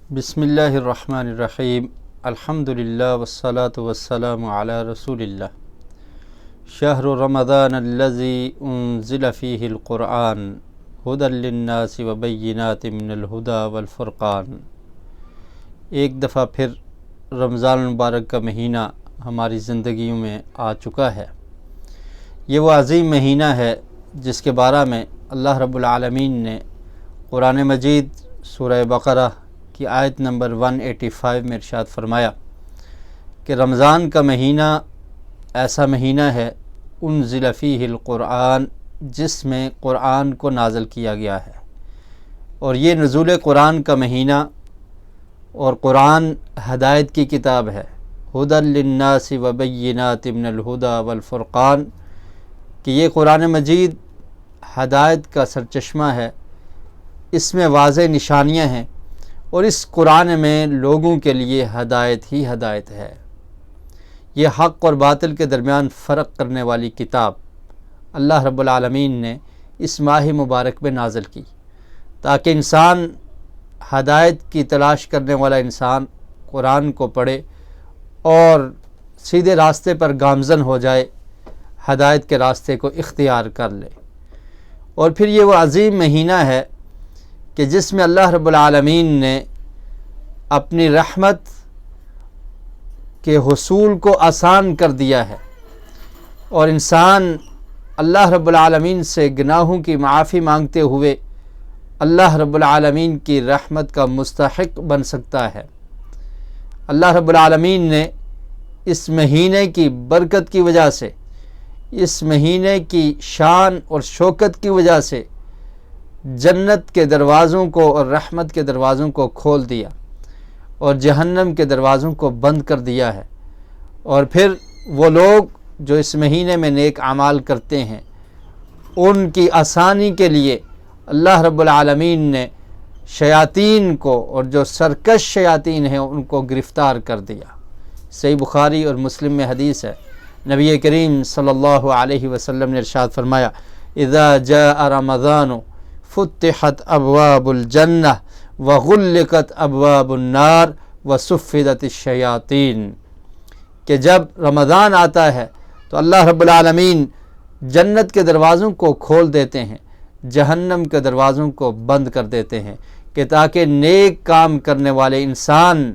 بسم اللہ الرحمن الرحیم الحمدللہ والصلاة والسلام علی رسول اللہ شہر رمضان الذی انزل فیہ القرآن ھدی للناس وبینات من الھدی والفرقان۔ ایک دفعہ پھر رمضان المبارک کا مہینہ ہماری زندگیوں میں آ چکا ہے۔ یہ وہ عظیم مہینہ ہے جس کے بارے میں اللہ رب العالمین نے قرآن مجید سورہ بقرہ کی آیت نمبر 185 میں ارشاد فرمایا کہ رمضان کا مہینہ ایسا مہینہ ہے انزل فیہ القرآن، جس میں قرآن کو نازل کیا گیا ہے، اور یہ نزول قرآن کا مہینہ اور قرآن ہدایت کی کتاب ہے، ھدی للناس وبینات من الھدی والفرقان، کہ یہ قرآن مجید ہدایت کا سرچشمہ ہے، اس میں واضح نشانیاں ہیں، اور اس قرآن میں لوگوں کے لیے ہدایت ہی ہدایت ہے۔ یہ حق اور باطل کے درمیان فرق کرنے والی کتاب اللہ رب العالمین نے اس ماہ مبارک میں نازل کی، تاکہ انسان ہدایت کی تلاش کرنے والا انسان قرآن کو پڑھے اور سیدھے راستے پر گامزن ہو جائے، ہدایت کے راستے کو اختیار کر لے۔ اور پھر یہ وہ عظیم مہینہ ہے کہ جس میں اللہ رب العالمین نے اپنی رحمت کے حصول کو آسان کر دیا ہے، اور انسان اللہ رب العالمین سے گناہوں کی معافی مانگتے ہوئے اللہ رب العالمین کی رحمت کا مستحق بن سکتا ہے۔ اللہ رب العالمین نے اس مہینے کی برکت کی وجہ سے، اس مہینے کی شان اور شوکت کی وجہ سے جنت کے دروازوں کو اور رحمت کے دروازوں کو کھول دیا، اور جہنم کے دروازوں کو بند کر دیا ہے۔ اور پھر وہ لوگ جو اس مہینے میں نیک اعمال کرتے ہیں، ان کی آسانی کے لیے اللہ رب العالمین نے شیاطین کو، اور جو سرکش شیاطین ہیں، ان کو گرفتار کر دیا۔ صحیح بخاری اور مسلم میں حدیث ہے، نبی کریم صلی اللہ علیہ وسلم نے ارشاد فرمایا، اذا جاء رمضان فتحت ابواب الجنہ وغلقت ابواب النار وصفدت الشیاطین، کہ جب رمضان آتا ہے تو اللہ رب العالمین جنت کے دروازوں کو کھول دیتے ہیں، جہنم کے دروازوں کو بند کر دیتے ہیں، کہ تاکہ نیک کام کرنے والے انسان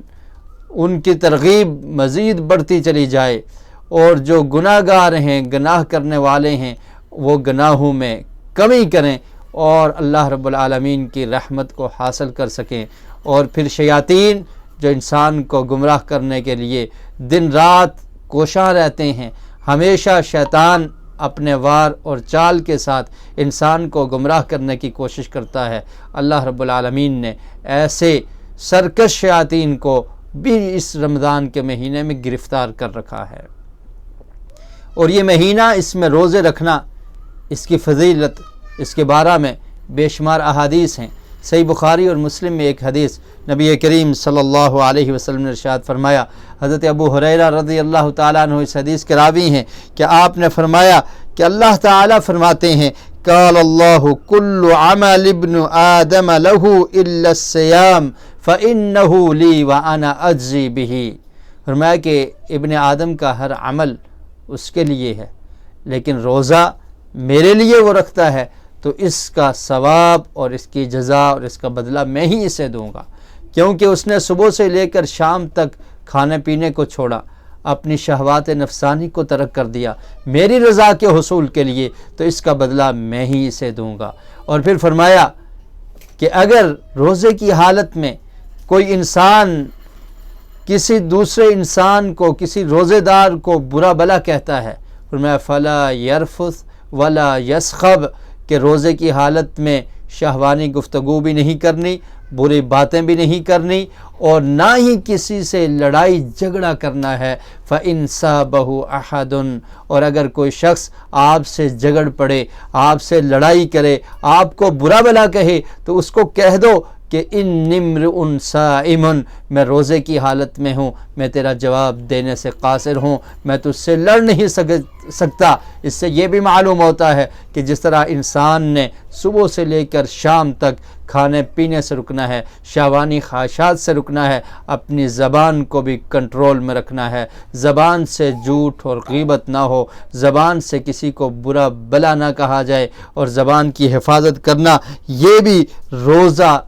ان کی ترغیب مزید بڑھتی چلی جائے، اور جو گناہ گار ہیں، گناہ کرنے والے ہیں، وہ گناہوں میں کمی کریں اور اللہ رب العالمین کی رحمت کو حاصل کر سکیں۔ اور پھر شیاطین جو انسان کو گمراہ کرنے کے لیے دن رات کوشاں رہتے ہیں، ہمیشہ شیطان اپنے وار اور چال کے ساتھ انسان کو گمراہ کرنے کی کوشش کرتا ہے۔ اللہ رب العالمین نے ایسے سرکش شیاطین کو بھی اس رمضان کے مہینے میں گرفتار کر رکھا ہے۔ اور یہ مہینہ، اس میں روزے رکھنا، اس کی فضیلت، اس کے بارے میں بے شمار احادیث ہیں۔ صحیح بخاری اور مسلم میں ایک حدیث نبی کریم صلی اللہ علیہ وسلم نے ارشاد فرمایا، حضرت ابو ہریرہ رضی اللہ تعالیٰ عنہ اس حدیث کے راوی ہیں کہ آپ نے فرمایا کہ اللہ تعالیٰ فرماتے ہیں، قال اللہ کل عمل ابن آدم لہ الا الصیام فانہ لی وانا اجزی بہ۔ فرمایا کہ ابن آدم کا ہر عمل اس کے لیے ہے، لیکن روزہ میرے لیے وہ رکھتا ہے، تو اس کا ثواب اور اس کی جزا اور اس کا بدلہ میں ہی اسے دوں گا، کیونکہ اس نے صبح سے لے کر شام تک کھانے پینے کو چھوڑا، اپنی شہوات نفسانی کو ترک کر دیا میری رضا کے حصول کے لیے، تو اس کا بدلہ میں ہی اسے دوں گا۔ اور پھر فرمایا کہ اگر روزے کی حالت میں کوئی انسان کسی دوسرے انسان کو، کسی روزے دار کو برا بلا کہتا ہے، فرمایا فلا یرفث ولا یسخب، کہ روزے کی حالت میں شہوانی گفتگو بھی نہیں کرنی، بری باتیں بھی نہیں کرنی، اور نہ ہی کسی سے لڑائی جھگڑا کرنا ہے۔ فَإِن صَابَهُ أَحَدٌ، اور اگر کوئی شخص آپ سے جھگڑ پڑے، آپ سے لڑائی کرے، آپ کو برا بلا کہے، تو اس کو کہہ دو کہ ان امرؤ صائم، میں روزے کی حالت میں ہوں، میں تیرا جواب دینے سے قاصر ہوں، میں تجھ سے لڑ نہیں سکتا۔ اس سے یہ بھی معلوم ہوتا ہے کہ جس طرح انسان نے صبح سے لے کر شام تک کھانے پینے سے رکنا ہے، شہوانی خواہشات سے رکنا ہے، اپنی زبان کو بھی کنٹرول میں رکھنا ہے، زبان سے جھوٹ اور غیبت نہ ہو، زبان سے کسی کو برا بلا نہ کہا جائے، اور زبان کی حفاظت کرنا، یہ بھی روزہ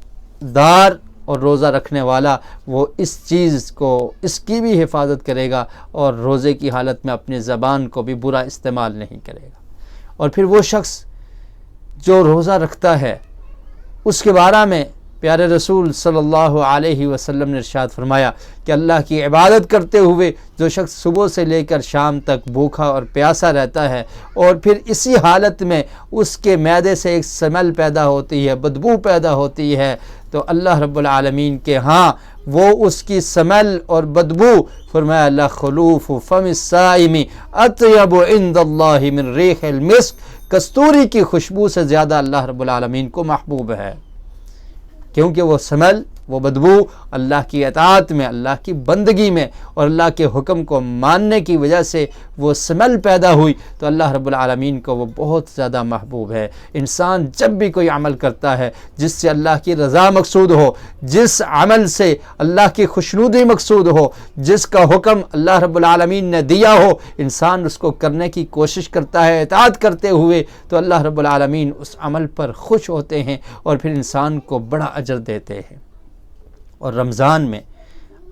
دار اور روزہ رکھنے والا وہ اس چیز کو، اس کی بھی حفاظت کرے گا، اور روزے کی حالت میں اپنی زبان کو بھی برا استعمال نہیں کرے گا۔ اور پھر وہ شخص جو روزہ رکھتا ہے، اس کے بارے میں پیارے رسول صلی اللہ علیہ وسلم نے ارشاد فرمایا کہ اللہ کی عبادت کرتے ہوئے جو شخص صبح سے لے کر شام تک بھوکا اور پیاسا رہتا ہے، اور پھر اسی حالت میں اس کے معدے سے ایک سمیل پیدا ہوتی ہے، بدبو پیدا ہوتی ہے، تو اللہ رب العالمین کے ہاں وہ اس کی سمیل اور بدبو، فرمایا لخلوف فم الصائم اطیب عند اللہ من ریح المسک، کستوری کی خوشبو سے زیادہ اللہ رب العالمین کو محبوب ہے، کیونکہ وہ سمیل، وہ بدبو اللہ کی اطاعت میں، اللہ کی بندگی میں اور اللہ کے حکم کو ماننے کی وجہ سے وہ سمیل پیدا ہوئی، تو اللہ رب العالمین کو وہ بہت زیادہ محبوب ہے۔ انسان جب بھی کوئی عمل کرتا ہے جس سے اللہ کی رضا مقصود ہو، جس عمل سے اللہ کی خوشنودی مقصود ہو، جس کا حکم اللہ رب العالمین نے دیا ہو، انسان اس کو کرنے کی کوشش کرتا ہے اطاعت کرتے ہوئے، تو اللہ رب العالمین اس عمل پر خوش ہوتے ہیں اور پھر انسان کو بڑا اجر دیتے ہیں۔ اور رمضان میں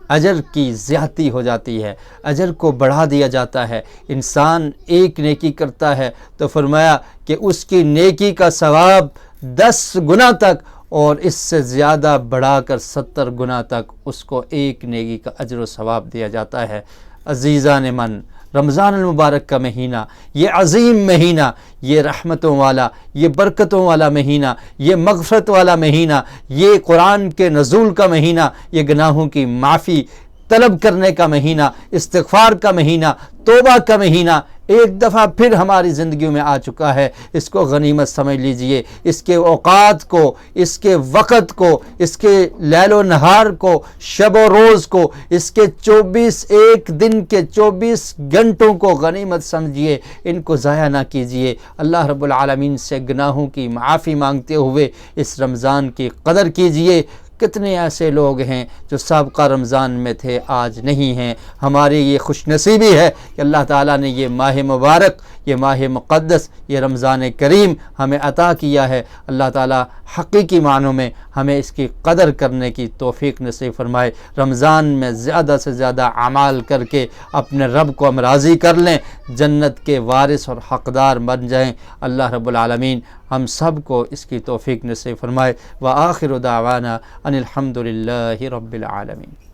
اجر کی زیادتی ہو جاتی ہے، اجر کو بڑھا دیا جاتا ہے۔ انسان ایک نیکی کرتا ہے تو فرمایا کہ اس کی نیکی کا ثواب 10 گنا تک، اور اس سے زیادہ بڑھا کر 70 گنا تک اس کو ایک نیکی کا اجر و ثواب دیا جاتا ہے۔ عزیزان من، رمضان المبارک کا مہینہ، یہ عظیم مہینہ، یہ رحمتوں والا، یہ برکتوں والا مہینہ، یہ مغفرت والا مہینہ، یہ قرآن کے نزول کا مہینہ، یہ گناہوں کی معافی طلب کرنے کا مہینہ، استغفار کا مہینہ، توبہ کا مہینہ ایک دفعہ پھر ہماری زندگیوں میں آ چکا ہے۔ اس کو غنیمت سمجھ لیجئے، اس کے اوقات کو، اس کے وقت کو، اس کے لیل و نہار کو، شب و روز کو، اس کے 24 ایک دن کے 24 گھنٹوں کو غنیمت سمجھیے، ان کو ضائع نہ کیجئے۔ اللہ رب العالمین سے گناہوں کی معافی مانگتے ہوئے اس رمضان کی قدر کیجئے۔ کتنے ایسے لوگ ہیں جو سابقہ رمضان میں تھے، آج نہیں ہیں۔ ہماری یہ خوش نصیبی ہے کہ اللہ تعالیٰ نے یہ ماہ مبارک، یہ ماہ مقدس، یہ رمضان کریم ہمیں عطا کیا ہے۔ اللہ تعالیٰ حقیقی معنوں میں ہمیں اس کی قدر کرنے کی توفیق نصیب فرمائے۔ رمضان میں زیادہ سے زیادہ اعمال کر کے اپنے رب کو ہم راضی کر لیں، جنت کے وارث اور حقدار بن جائیں۔ اللہ رب العالمین ہم سب کو اس کی توفیق نصیب فرمائے۔ وآخر دعوانا ان الحمد للہ رب العالمین۔